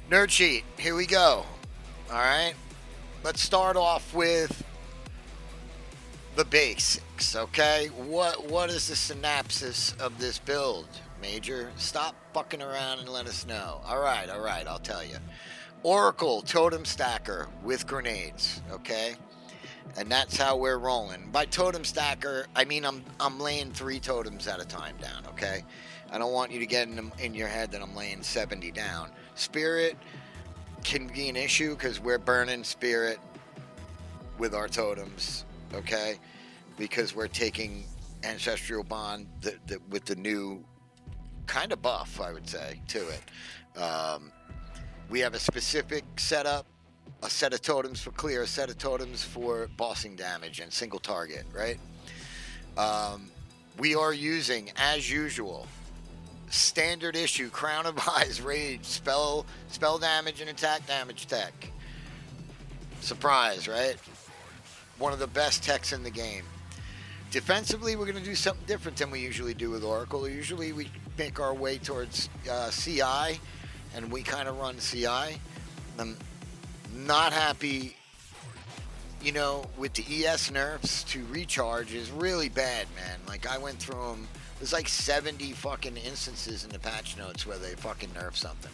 Nerd sheet. Here we go. All right. Let's start off with the basics. Okay. What is the synopsis of this build, Major? Stop fucking around and let us know. All right. All right. I'll tell you. Oracle totem stacker with grenades. Okay. And that's how we're rolling. By totem stacker, I mean I'm laying 3 totems at a time down. Okay. I don't want you to get in your head that I'm laying 70 down. Spirit can be an issue because we're burning spirit with our totems, okay? Because we're taking ancestral bond with the new kind of buff, I would say, to it. We have a specific setup, a set of totems for clear, a set of totems for bossing damage and single target, right? Um, we are using, as usual, standard issue Crown of Eyes Rage spell damage and attack damage tech. Surprise, right? One of the best techs in the game. Defensively, we're going to do something different than we usually do with Oracle. Usually, we make our way towards CI, and we kind of run CI. I'm not happy, with the ES nerfs to recharge is really bad, man. Like, I went through them. There's like 70 fucking instances in the patch notes where they fucking nerf something.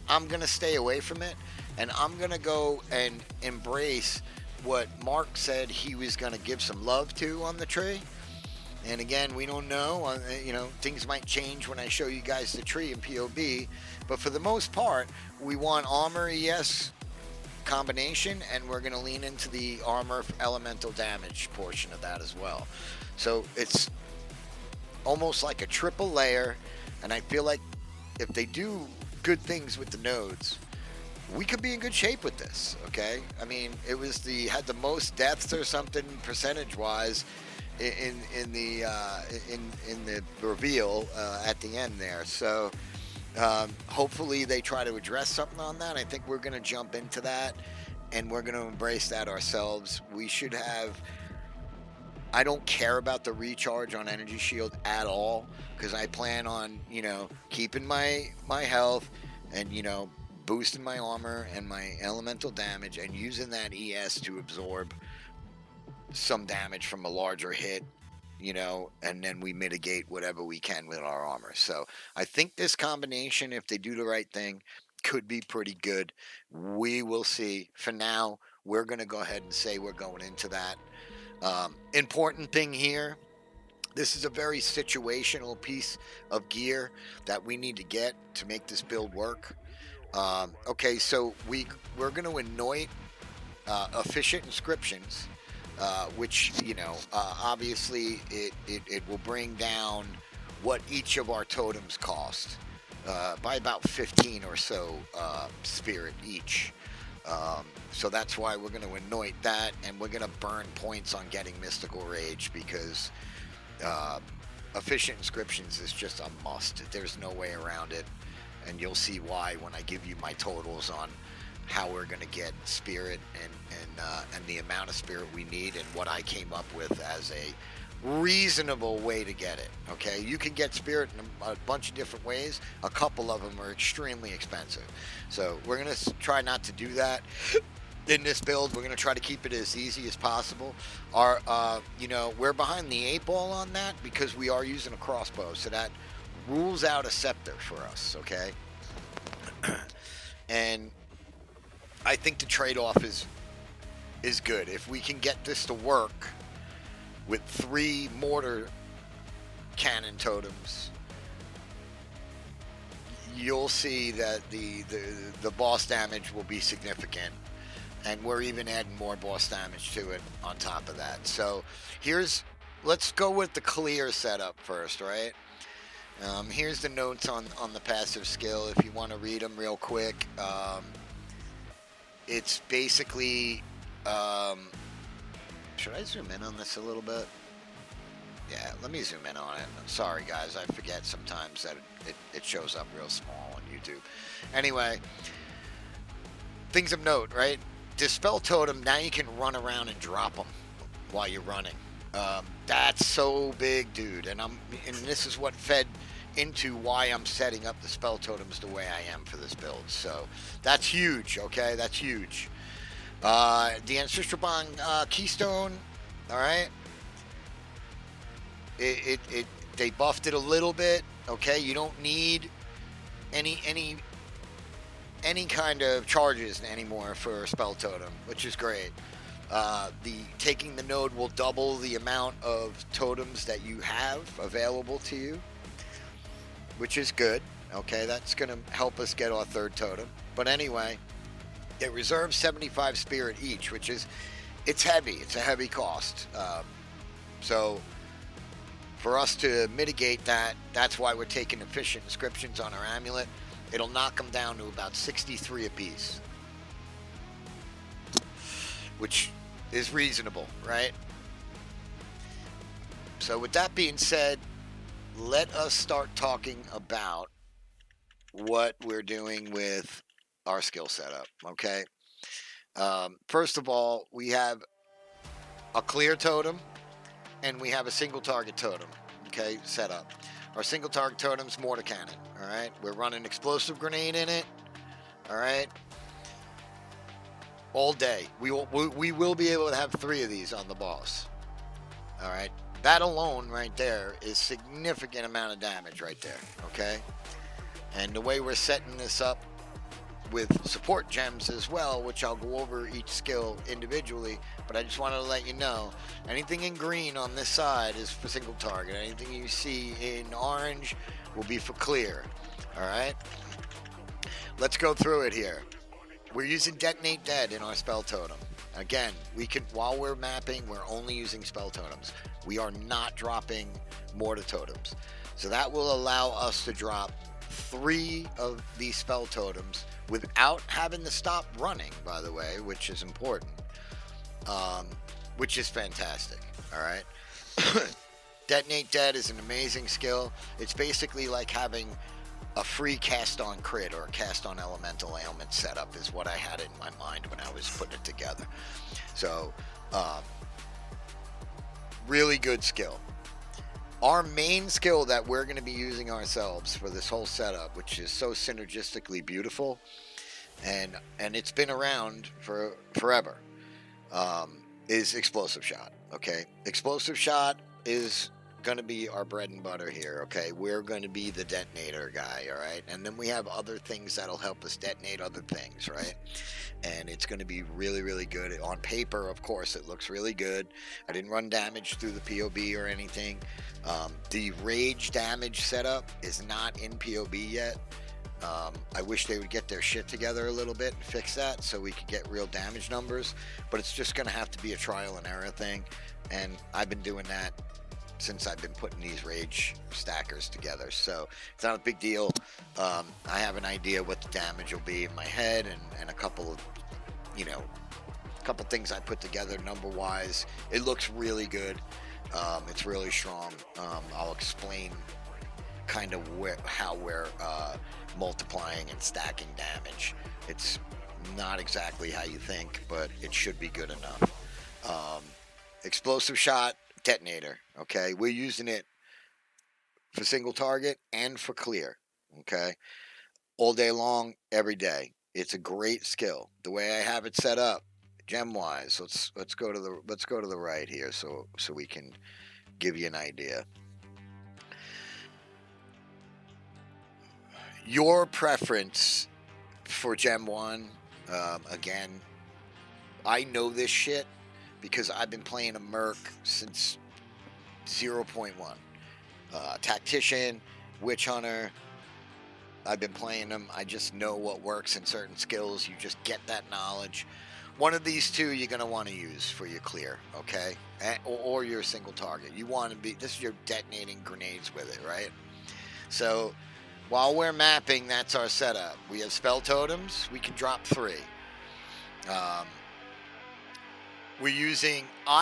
I'm going to stay away from it, and I'm going to go and embrace what Mark said he was going to give some love to on the tree. And again, we don't know. Things might change when I show you guys the tree in POB. But for the most part, we want armor ES combination, and we're going to lean into the armor elemental damage portion of that as well. So it's almost like a triple layer, and I feel like if they do good things with the nodes, we could be in good shape with this. Okay, I mean, it was had the most deaths or something percentage wise in the reveal at the end there. So hopefully they try to address something on that. I think we're going to jump into that, and we're going to embrace that ourselves. We should have. I don't care about the recharge on energy shield at all because I plan on keeping my health and boosting my armor and my elemental damage and using that ES to absorb some damage from a larger hit, and then we mitigate whatever we can with our armor. So I think this combination, if they do the right thing, could be pretty good. We will see. For now, we're going to go ahead and say we're going into that. Important thing here, this is a very situational piece of gear that we need to get to make this build work. Okay, so we're going to anoint efficient inscriptions, which obviously it will bring down what each of our totems cost by about 15 or so spirit each. So that's why we're going to anoint that, and we're going to burn points on getting Mystical Rage because efficient inscriptions is just a must. There's no way around it, and you'll see why when I give you my totals on how we're going to get spirit and the amount of spirit we need and what I came up with as a reasonable way to get it. Okay, you can get spirit in a bunch of different ways. A couple of them are extremely expensive, so we're going to try not to do that in this build. We're going to try to keep it as easy as possible. We're behind the 8 ball on that because we are using a crossbow, so that rules out a scepter for us. Okay, and I think the trade-off is good. If we can get this to work with 3 mortar cannon totems, you'll see that the boss damage will be significant, and we're even adding more boss damage to it on top of that. So let's go with the clear setup first, right? Here's the notes on the passive skill if you want to read them real quick. It's basically, should I zoom in on this a little bit? Yeah, let me zoom in on it. I'm sorry, guys. I forget sometimes that it shows up real small on YouTube. Anyway, things of note, right? Dispel Totem, now you can run around and drop them while you're running. That's so big, dude. And this is what fed into why I'm setting up the spell totems the way I am for this build. So that's huge, okay? That's huge. The Ancestral Bond Keystone, all right? They buffed it a little bit, okay? You don't need any kind of charges anymore for a spell totem, which is great. The taking the node will double the amount of totems that you have available to you, which is good. Okay, that's going to help us get our third totem. But anyway, it reserves 75 spirit each, which is, it's heavy. It's a heavy cost. So for us to mitigate that, that's why we're taking efficient inscriptions on our amulet. It'll knock them down to about 63 apiece, which is reasonable, right? So with that being said, let us start talking about what we're doing with our skill setup, okay? First of all, we have a clear totem and we have a single target totem, okay, set up. Our single target totem's mortar cannon, all right? We're running explosive grenade in it, all right? All day. We will be able to have 3 of these on the boss, all right? That alone right there is significant amount of damage right there, okay? And the way we're setting this up with support gems as well, which I'll go over each skill individually, but I just wanted to let you know, anything in green on this side is for single target. Anything you see in orange will be for clear, all right? Let's go through it here. We're using Detonate Dead in our spell totem. Again, we can, while we're mapping, we're only using spell totems. We are not dropping mortar totems. So that will allow us to drop 3 of these spell totems without having to stop running, by the way, which is important, which is fantastic, all right? Detonate Dead is an amazing skill. It's basically like having a free cast on crit or a cast on elemental ailment setup is what I had in my mind when I was putting it together. So, really good skill. Our main skill that we're going to be using ourselves for this whole setup, which is so synergistically beautiful, and it's been around for forever, is Explosive Shot. Okay, Explosive Shot is going to be our bread and butter here. Okay, we're going to be the detonator guy. All right, and then we have other things that'll help us detonate other things, right? And it's going to be really, really good on paper. Of course, it looks really good. I didn't run damage through the POB or anything. The rage damage setup is not in POB yet. I wish they would get their shit together a little bit and fix that so we could get real damage numbers, but it's just going to have to be a trial and error thing, and I've been doing that since I've been putting these rage stackers together, so it's not a big deal. I have an idea what the damage will be in my head, and a couple of, a couple things I put together number wise. It looks really good. It's really strong. I'll explain kind of how we're multiplying and stacking damage. It's not exactly how you think, but it should be good enough. Explosive Shot Detonator. Okay, we're using it for single target and for clear. Okay, all day long, every day. It's a great skill. The way I have it set up, gem wise. Let's go to the right here, so we can give you an idea. Your preference for Gem 1, again, I know this shit because I've been playing a Merc since 0.1. Tactician, Witch Hunter, I've been playing them. I just know what works in certain skills. You just get that knowledge. One of these 2 you're going to want to use for your clear, okay? Or your single target. You want to be, this is your detonating grenades with it, right? So while we're mapping, that's our setup. We have spell totems. We can drop 3. I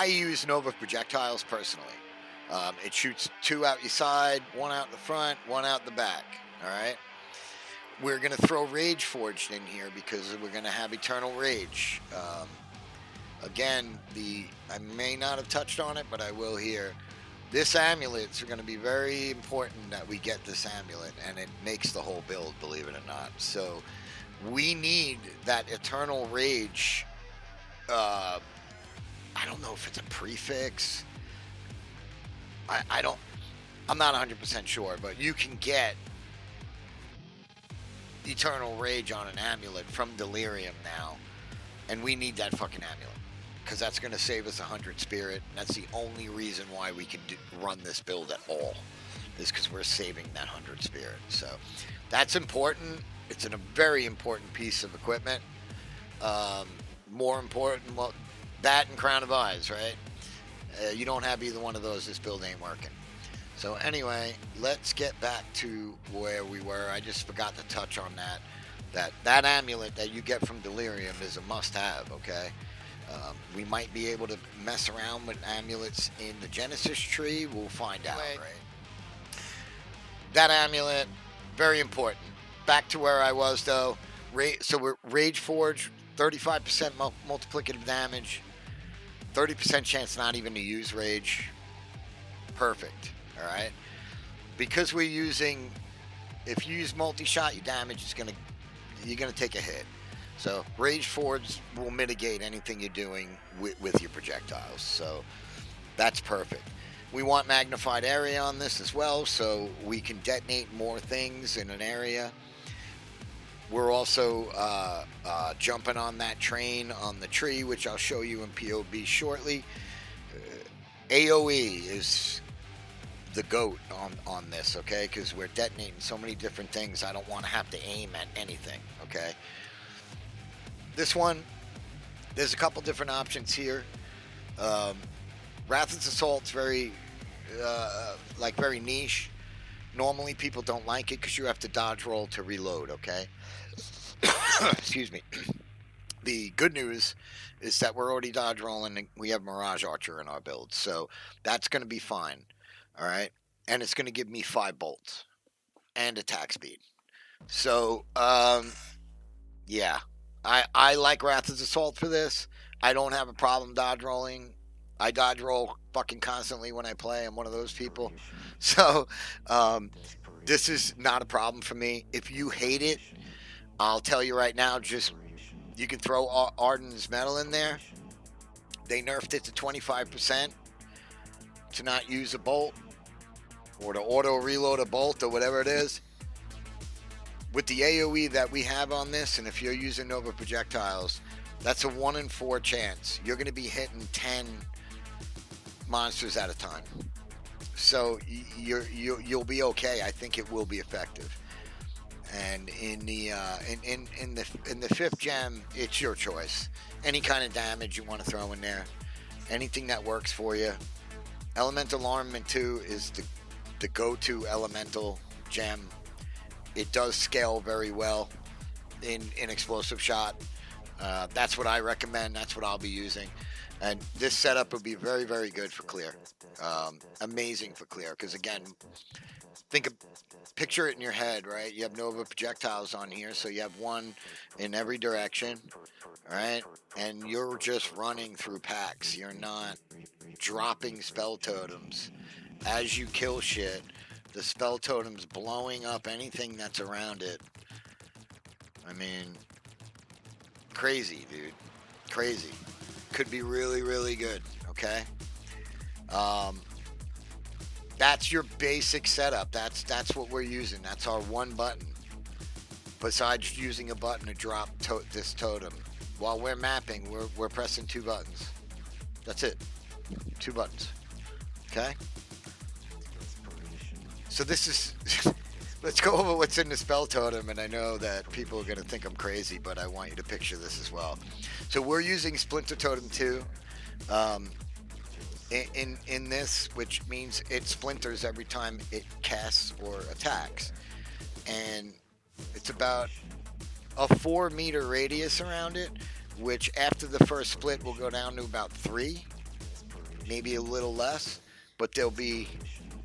use Nova projectiles personally. It shoots 2 out your side, 1 out the front, 1 out the back. All right. We're going to throw Rage Forged in here because we're going to have Eternal Rage. Again, I may not have touched on it, but I will here. This amulet's going to be very important that we get this amulet, and it makes the whole build, believe it or not. So we need that Eternal Rage. Uh, I don't know if it's a prefix. I don't. I'm not 100% sure, but you can get Eternal Rage on an amulet from Delirium now, and we need that fucking amulet because that's going to save us 100 spirit. And that's the only reason why we can run this build at all, is because we're saving that 100 spirit. So that's important. It's a very important piece of equipment. More important, well, that and Crown of Eyes, right? You don't have either one of those, this build ain't working. So anyway, let's get back to where we were. I just forgot to touch on that amulet that you get from Delirium is a must-have. Okay, we might be able to mess around with amulets in the Genesis tree. We'll find out. Right. That amulet, very important. Back to where I was though. So we're Rage Forge, 35% multiplicative damage, 30% chance not even to use Rage. Perfect. All right, because we're using, if you use multi-shot, your damage is you're gonna take a hit. So Rage Forge will mitigate anything you're doing with your projectiles. So that's perfect. We want magnified area on this as well, so we can detonate more things in an area. We're also jumping on that train on the tree, which I'll show you in POB shortly. AOE is the GOAT on this, okay? Because we're detonating so many different things, I don't want to have to aim at anything, okay? This one, there's a couple different options here. Wrath's Assault's very niche. Normally people don't like it because you have to dodge roll to reload, okay? Excuse me. The good news is that we're already dodge rolling and we have Mirage Archer in our build, so that's going to be fine. All right, and it's going to give me 5 bolts and attack speed. So, yeah, I like Wrath's Assault for this. I don't have a problem dodge rolling. I dodge roll fucking constantly when I play. I'm one of those people. So, this is not a problem for me. If you hate it, I'll tell you right now, just you can throw Arden's Metal in there. They nerfed it to 25% to not use a bolt, or to auto reload a bolt, or whatever it is. With the AoE that we have on this, and if you're using Nova projectiles, that's a 1 in 4 chance. You're going to be hitting 10 monsters at a time. So you'll be okay. I think it will be effective. And in the in the 5th gem, it's your choice. Any kind of damage you want to throw in there, anything that works for you. Elemental Armament 2 is the go-to elemental gem. It does scale very well in explosive shot. That's what I recommend. That's what I'll be using. And this setup will be very, very good for clear. Amazing for clear. Because again, picture it in your head, right? You have Nova projectiles on here, so you have one in every direction, right? And you're just running through packs. You're not dropping spell totems. As you kill shit, the spell totem's blowing up anything that's around it. I mean, crazy, dude. Crazy. Could be really, really good, okay? That's your basic setup. That's what we're using. That's our one button. Besides using a button to drop this totem. While we're mapping, we're pressing 2 buttons. That's it. 2 buttons. Okay? So this is... Let's go over what's in the spell totem, and I know that people are going to think I'm crazy, but I want you to picture this as well. So we're using Splinter Totem 2 in this, which means it splinters every time it casts or attacks. And it's about a 4-meter radius around it, which after the first split will go down to about 3, maybe a little less, but there'll be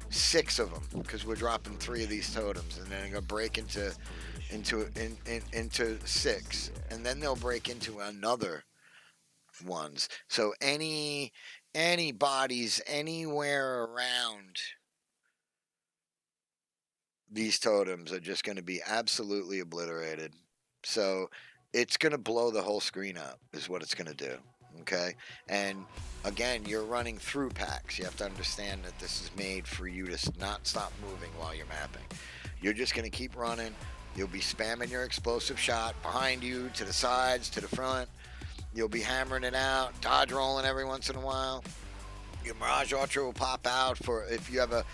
6 of them because we're dropping 3 of these totems, and then they're gonna break into 6, and then they'll break into another ones. So any any bodies anywhere around these totems are just going to be absolutely obliterated. So it's going to blow the whole screen up is what it's going to do. Okay. And again, you're running through packs. You have to understand that this is made for you to not stop moving while you're mapping. You're just going to keep running. You'll be spamming your explosive shot behind you, to the sides, to the front. You'll be hammering it out, dodge rolling every once in a while. Your Mirage Archer will pop out for if you have a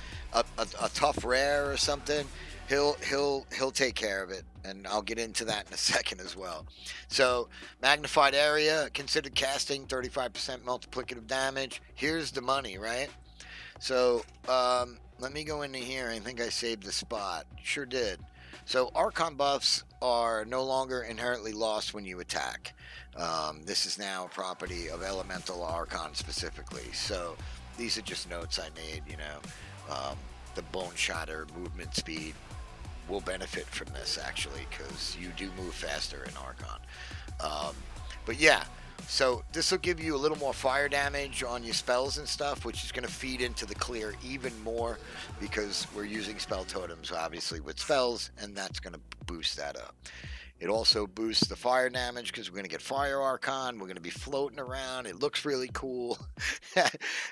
tough rare or something. He'll take care of it, and I'll get into that in a second as well. So magnified area, considered casting 35% multiplicative damage. Here's the money, right? So let me go into here. I think I saved the spot. Sure did. So Archon buffs are no longer inherently lost when you attack. This is now a property of Elemental Archon specifically. So these are just notes I made, you know. The Bone Shatter movement speed will benefit from this, actually, because you do move faster in Archon. But yeah, so this will give you a little more fire damage on your spells and stuff, which is going to feed into the clear even more because we're using spell totems, obviously, with spells, and that's going to boost that up. It also boosts the fire damage because we're going to get Fire Archon. We're going to be floating around. It looks really cool.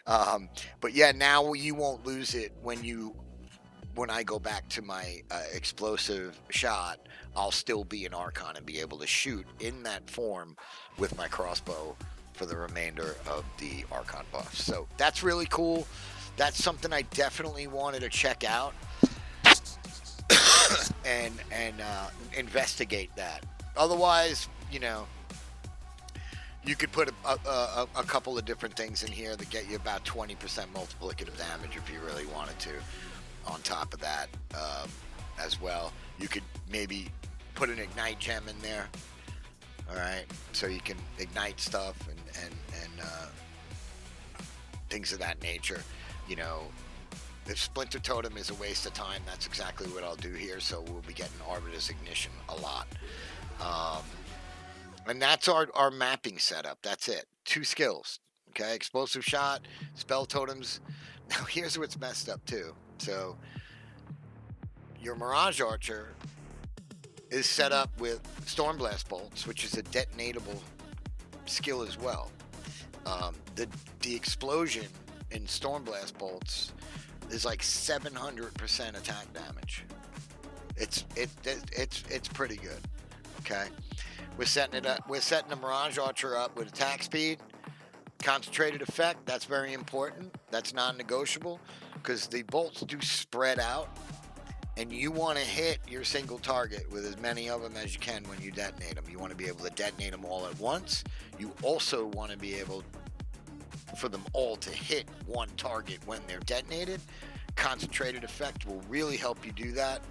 But yeah, now you won't lose it when I go back to my explosive shot. I'll still be an Archon and be able to shoot in that form with my crossbow for the remainder of the Archon buffs. So that's really cool. That's something I definitely wanted to check out. and investigate that. Otherwise, you know, you could put a couple of different things in here that get you about 20% multiplicative damage if you really wanted to. On top of that, as well, you could maybe put an ignite gem in there. All right, so you can ignite stuff and things of that nature. You know, if Splinter Totem is a waste of time, that's exactly what I'll do here. So we'll be getting Arbiter's Ignition a lot. And that's our mapping setup. That's it. 2 skills. Okay, Explosive Shot, Spell Totems. Now here's what's messed up too. So your Mirage Archer is set up with Stormblast Bolts, which is a detonatable skill as well. The explosion in Stormblast Bolts is like 700% attack damage. It's pretty good. Okay, we're setting it up. We're setting the Mirage Archer up with attack speed, concentrated effect. That's very important. That's non-negotiable because the bolts do spread out, and you want to hit your single target with as many of them as you can when you detonate them. You want to be able to detonate them all at once. You also want to be able for them all to hit one target when they're detonated. Concentrated effect will really help you do that.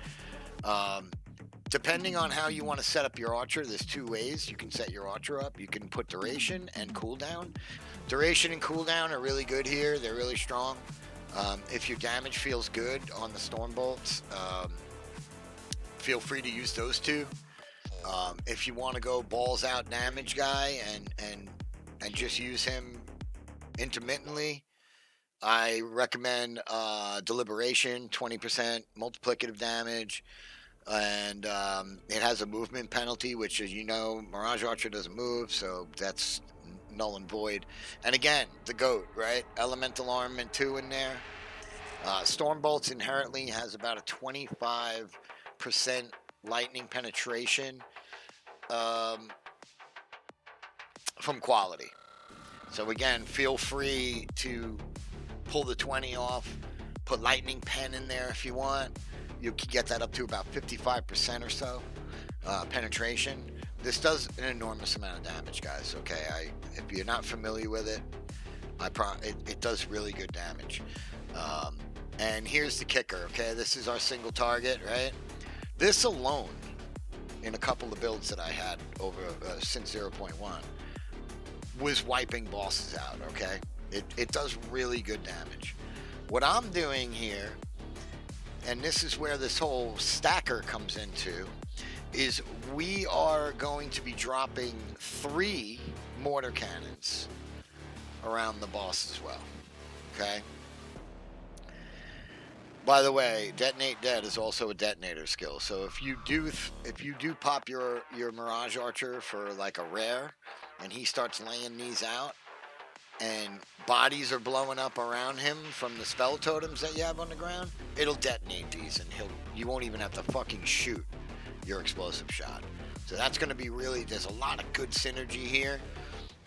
Depending on how you want to set up your archer, there's 2 ways you can set your archer up. You can put duration and cooldown. Duration and cooldown are really good here. They're really strong. If your damage feels good on the storm bolts, feel free to use those 2. If you want to go balls out damage guy and just use him intermittently, I recommend Deliberation, 20% multiplicative damage, and it has a movement penalty, which, as you know, Mirage Archer doesn't move, so that's null and void. And again, the GOAT, right? Elemental Armament 2 in there. Stormbolts inherently has about a 25% lightning penetration from quality. So again, feel free to pull the 20 off, put lightning pen in there if you want. You can get that up to about 55% or so penetration. This does an enormous amount of damage, guys. Okay, if you're not familiar with it, it does really good damage. And here's the kicker. Okay, this is our single target, right? This alone, in a couple of builds that I had over since 0.1, was wiping bosses out. Okay, it does really good damage. What I'm doing here, and this is where this whole stacker comes into, is we are going to be dropping 3 mortar cannons around the boss as well. Okay. By the way, detonate dead is also a detonator skill. So if you do pop your Mirage Archer for like a rare, and he starts laying these out, and bodies are blowing up around him from the spell totems that you have on the ground, it'll detonate these, and you won't even have to fucking shoot your explosive shot. So that's going to be really, there's a lot of good synergy here,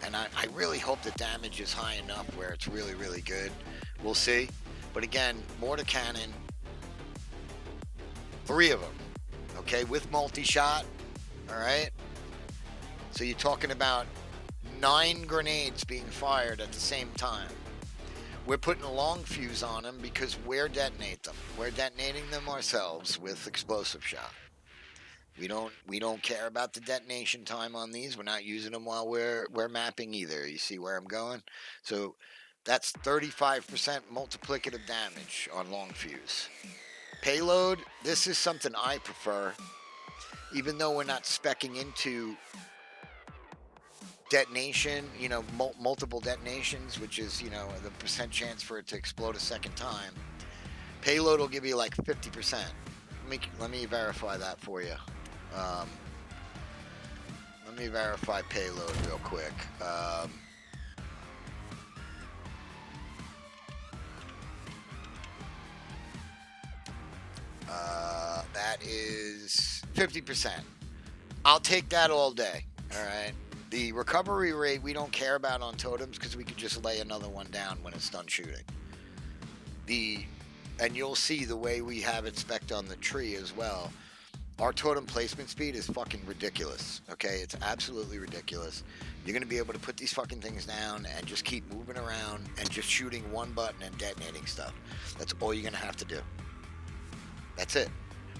and I really hope the damage is high enough where it's really, really good. We'll see. But again, mortar cannon, 3 of them, okay, with multi-shot, all right? So you're talking about 9 grenades being fired at the same time. We're putting a long fuse on them because we're detonating them. We're detonating them ourselves with explosive shot. We don't care about the detonation time on these. We're not using them while we're mapping either. You see where I'm going? So that's 35% multiplicative damage on long fuse. Payload, this is something I prefer, even though we're not speccing into detonation, multiple detonations, which is, the percent chance for it to explode a second time. Payload will give you like 50%. Let me verify that for you. Let me verify payload real quick. That is 50%. I'll take that all day. All right. The recovery rate we don't care about on totems because we could just lay another one down when it's done shooting. And you'll see the way we have it spec'd on the tree as well. Our totem placement speed is fucking ridiculous. Okay, it's absolutely ridiculous. You're gonna be able to put these fucking things down and just keep moving around and just shooting one button and detonating stuff. That's all you're gonna have to do. That's it.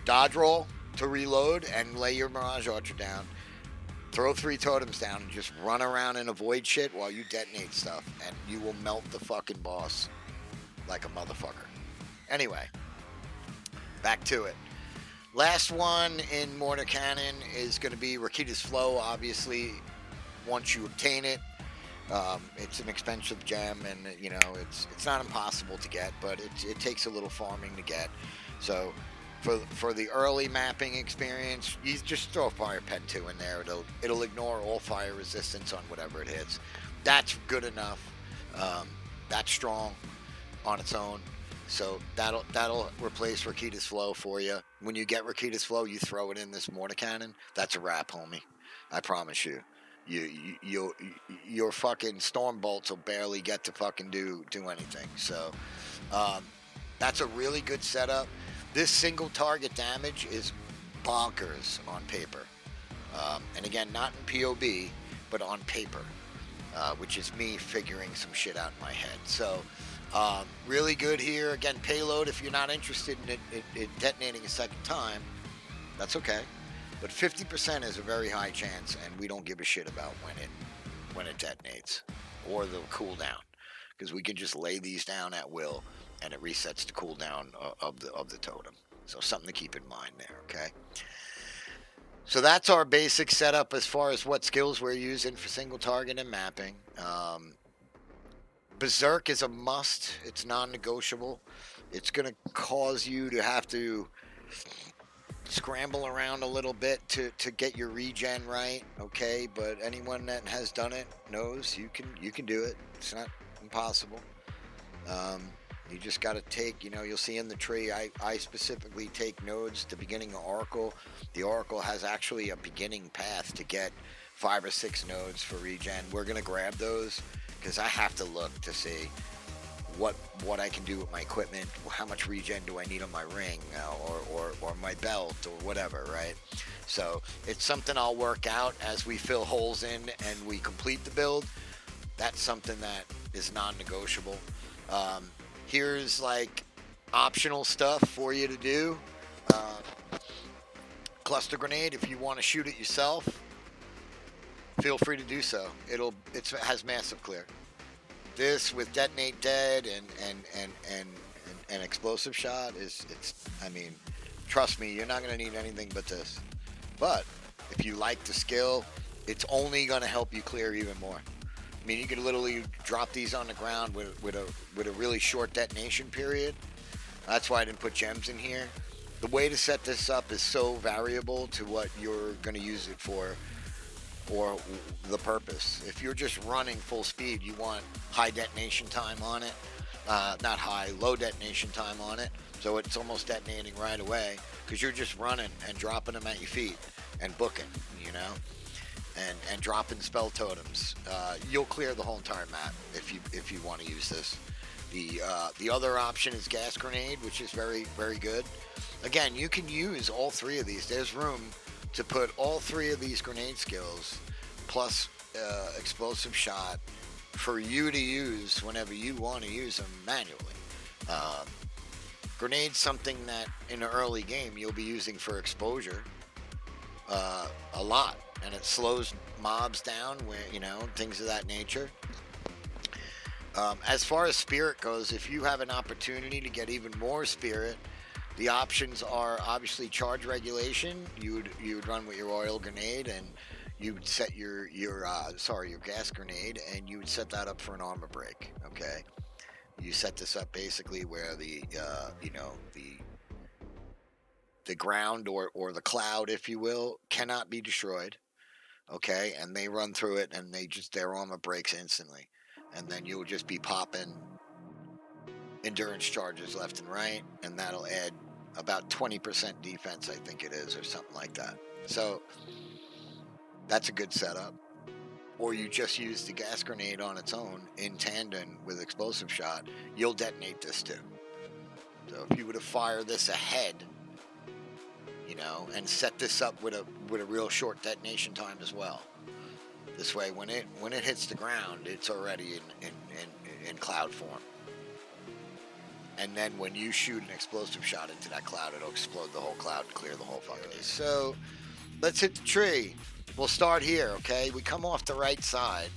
Dodge roll to reload and lay your Mirage Archer down. Throw 3 totems down and just run around and avoid shit while you detonate stuff, and you will melt the fucking boss like a motherfucker. Anyway, back to it. Last one in Mortar Cannon is going to be Rakita's Flow, obviously, once you obtain it. It's an expensive gem, and, it's not impossible to get, but it takes a little farming to get. So for the early mapping experience, you just throw a Fire Pen 2 in there. It'll ignore all fire resistance on whatever it hits. That's good enough. That's strong on its own. So that'll replace Rakita's Flow for you. When you get Rakita's Flow, you throw it in this mortar cannon. That's a wrap, homie. I promise you. Your fucking storm bolts will barely get to fucking do anything. So that's a really good setup. This single target damage is bonkers on paper. And again, not in POB, but on paper, which is me figuring some shit out in my head. So really good here. Again, payload, if you're not interested in it detonating a second time, that's okay. But 50% is a very high chance, and we don't give a shit about when it detonates or the cooldown, because we can just lay these down at will, and it resets the cooldown of the totem. So something to keep in mind there, okay? So that's our basic setup as far as what skills we're using for single target and mapping. Berserk is a must. It's non-negotiable. It's going to cause you to have to scramble around a little bit to get your regen right, okay? But anyone that has done it knows you can do it. It's not impossible. You just got to take, you'll see in the tree, I specifically take nodes at the beginning of Oracle. The Oracle has actually a beginning path to get 5 or 6 nodes for regen. We're going to grab those because I have to look to see what I can do with my equipment, how much regen do I need on my ring or my belt or whatever, right? So it's something I'll work out as we fill holes in and we complete the build. That's something that is non-negotiable. Here's like optional stuff for you to do. Cluster grenade, if you want to shoot it yourself, feel free to do so. It has massive clear. This with detonate dead and explosive shot trust me, you're not going to need anything but this. But if you like the skill, it's only going to help you clear even more. I mean, you could literally drop these on the ground with a really short detonation period. That's why I didn't put gems in here. The way to set this up is so variable to what you're going to use it for or the purpose. If you're just running full speed, you want high detonation time on it. Not high, low detonation time on it. So it's almost detonating right away because you're just running and dropping them at your feet and booking, you know, and dropping spell totems. You'll clear the whole entire map if you want to use this. The other option is gas grenade, which is very, very good. Again, you can use all three of these. There's room to put all three of these grenade skills plus explosive shot for you to use whenever you want to use them manually. Grenade's something that in the early game you'll be using for exposure a lot, and it slows mobs down, where you know, things of that nature. As far as spirit goes, if you have an opportunity to get even more spirit, the options are obviously charge regulation. You would run with your oil grenade, and you would set your gas grenade, and you would set that up for an armor break. Okay, you set this up basically where the ground or the cloud, if you will, cannot be destroyed. Okay, and they run through it, and their armor breaks instantly, and then you'll just be popping endurance charges left and right, and that'll add about 20% defense, I think it is, or something like that. So that's a good setup. Or you just use the gas grenade on its own in tandem with explosive shot. You'll detonate this too. So if you were to fire this ahead, you know, and set this up with a real short detonation time as well. This way, when it hits the ground, it's already in cloud form. And then when you shoot an explosive shot into that cloud, it'll explode the whole cloud and clear the whole fucking thing. So let's hit the tree. We'll start here, okay? We come off the right side.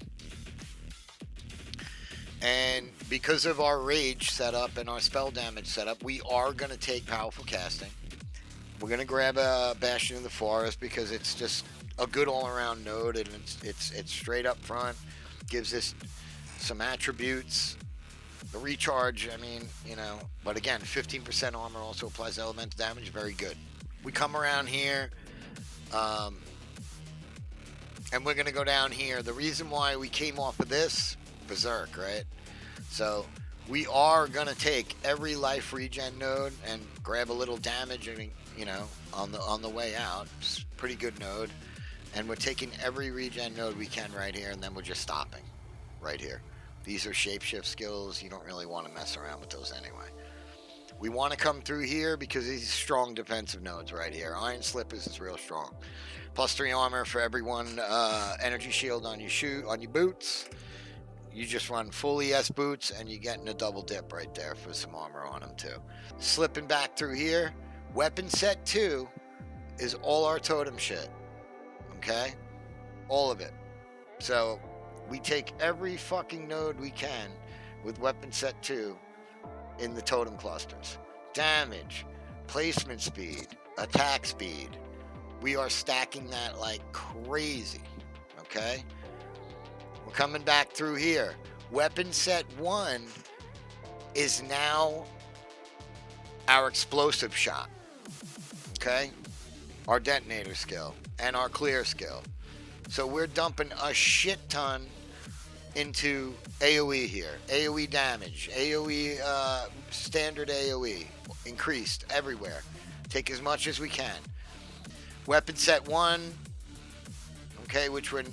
And because of our rage setup and our spell damage setup, we are going to take powerful casting. We're going to grab a Bastion of the Forest because it's just a good all-around node, and it's straight up front. Gives us some attributes. The recharge, I mean, you know, but again, 15% armor also applies elemental damage. Very good. We come around here, and we're going to go down here. The reason why we came off of this, Berserk, right? So we are going to take every life regen node and grab a little damage, and you know, on the way out. It's a pretty good node. And we're taking every regen node we can right here, and then we're just stopping right here. These are shapeshift skills. You don't really want to mess around with those anyway. We want to come through here because these are strong defensive nodes right here. Iron Slippers is real strong. Plus 3 armor for everyone. Energy shield on your boots. You just run full ES boots, and you're getting a double dip right there for some armor on them too. Slipping back through here. Weapon set 2 is all our totem shit. Okay? All of it. So we take every fucking node we can with weapon set 2 in the totem clusters. Damage, placement speed, attack speed. We are stacking that like crazy. Okay? We're coming back through here. Weapon set 1 is now our explosive shot. Okay? Our detonator skill and our clear skill. So we're dumping a shit ton into AoE here. AoE damage, AoE, standard AoE, increased everywhere. Take as much as we can. Weapon set 1, okay, which we're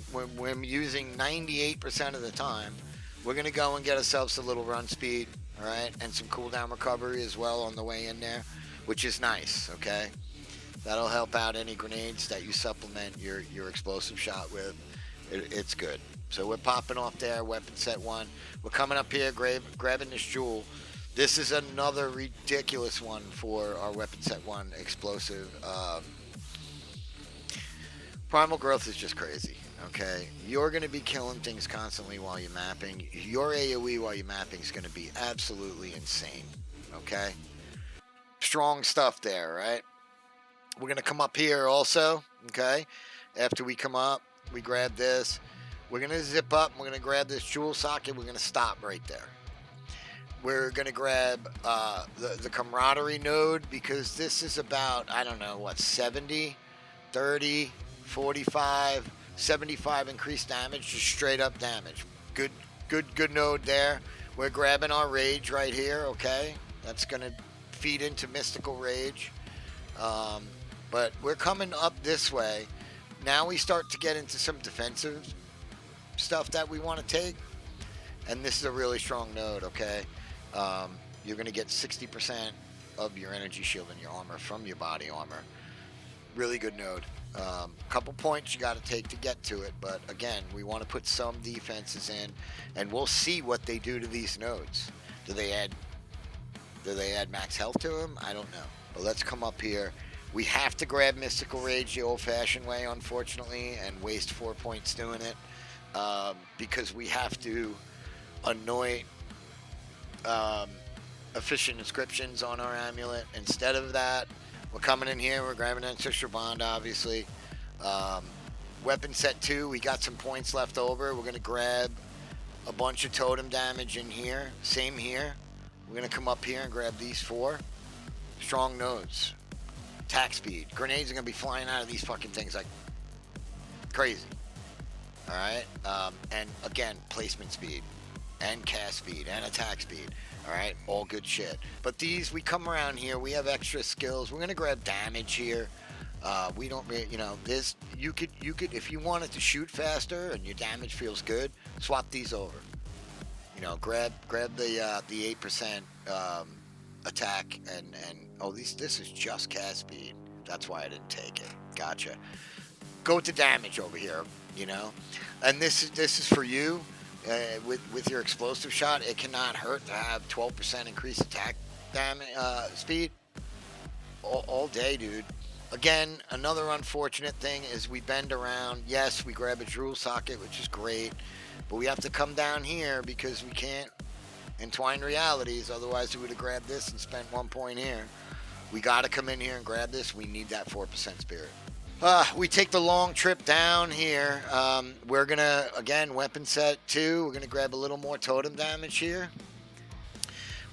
using 98% of the time. We're going to go and get ourselves a little run speed, all right, and some cooldown recovery as well on the way in there, which is nice, okay? That'll help out any grenades that you supplement your explosive shot with. It's good. So we're popping off there, weapon set 1. We're coming up here, grabbing this jewel. This is another ridiculous one for our weapon set 1 explosive. Primal growth is just crazy, okay? You're going to be killing things constantly while you're mapping. Your AoE while you're mapping is going to be absolutely insane, okay? Strong stuff there, right? We're going to come up here also, okay? After we come up, we grab this. We're going to zip up. We're going to grab this jewel socket. We're going to stop right there. We're going to grab the camaraderie node, because this is about, I don't know, what, 70, 30, 45, 75 increased damage, just straight up damage. Good node there. We're grabbing our rage right here, okay? That's going to feed into mystical rage. But we're coming up this way. Now we start to get into some defensive stuff that we want to take. And this is a really strong node, okay? You're going to get 60% of your energy shield and your armor from your body armor. Really good node. Couple points you got to take to get to it, but again, we want to put some defenses in, and we'll see what they do to these nodes. Do they add max health to them? I don't know. But let's come up here. We have to grab Mystical Rage the old-fashioned way, unfortunately, and waste 4 points doing it, because we have to anoint efficient inscriptions on our amulet. Instead of that, we're coming in here, we're grabbing Ancestral Bond, obviously. Weapon set 2, we got some points left over. We're going to grab a bunch of totem damage in here. Same here. We're going to come up here and grab these 4. Strong nodes. Attack speed. Grenades are going to be flying out of these fucking things like crazy. Alright? And again, placement speed. And cast speed. And attack speed. Alright? All good shit. But these, we come around here. We have extra skills. We're going to grab damage here. We don't, you know, this, you could, if you wanted to shoot faster and your damage feels good, swap these over. You know, grab the 8% attack and oh, this is just cast speed. That's why I didn't take it. Gotcha. Go to damage over here, you know, and this is for you. With your explosive shot, it cannot hurt to have 12% increased attack damage speed all day, dude. Again, another unfortunate thing is we bend around. Yes, we grab a jewel socket, which is great, but we have to come down here because we can't entwine realities. Otherwise, we would have grabbed this and spent 1 point here. We got to come in here and grab this. We need that 4% spirit. We take the long trip down here. We're going to, again, weapon set 2. We're going to grab a little more totem damage here.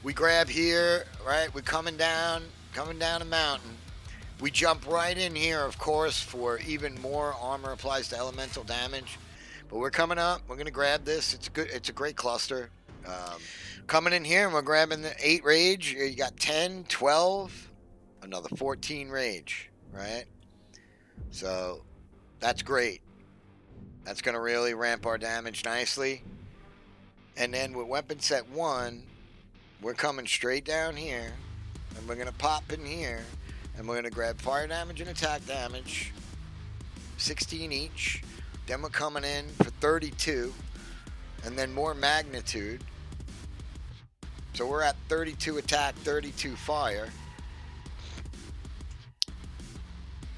We grab here, right? We're coming down a mountain. We jump right in here, of course, for even more armor applies to elemental damage. But we're coming up. We're going to grab this. It's a great cluster. Coming in here, and we're grabbing the 8 rage. You got 10, 12, another 14 rage, right? So that's great. That's going to really ramp our damage nicely. And then with weapon set 1, we're coming straight down here, and we're going to pop in here. And we're going to grab fire damage and attack damage, 16 each. Then we're coming in for 32, and then more magnitude. So we're at 32 attack, 32 fire.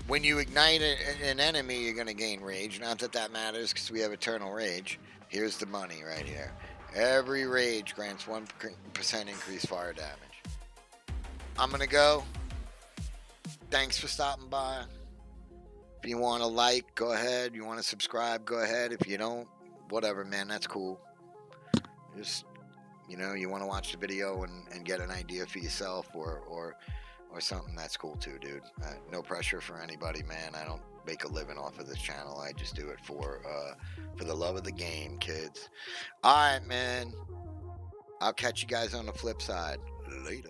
When you ignite an enemy, you're going to gain rage. Not that that matters because we have eternal rage. Here's the money right here. Every rage grants 1% increased fire damage. I'm going to go. Thanks for stopping by. If you want to like, go ahead. You want to subscribe, go ahead. If you don't, whatever, man, that's cool. Just, you know, you want to watch the video and get an idea for yourself or something, that's cool too, dude. No pressure for anybody, man. I don't make a living off of this channel. I just do it for the love of the game, kids. All right, man. I'll catch you guys on the flip side. Later.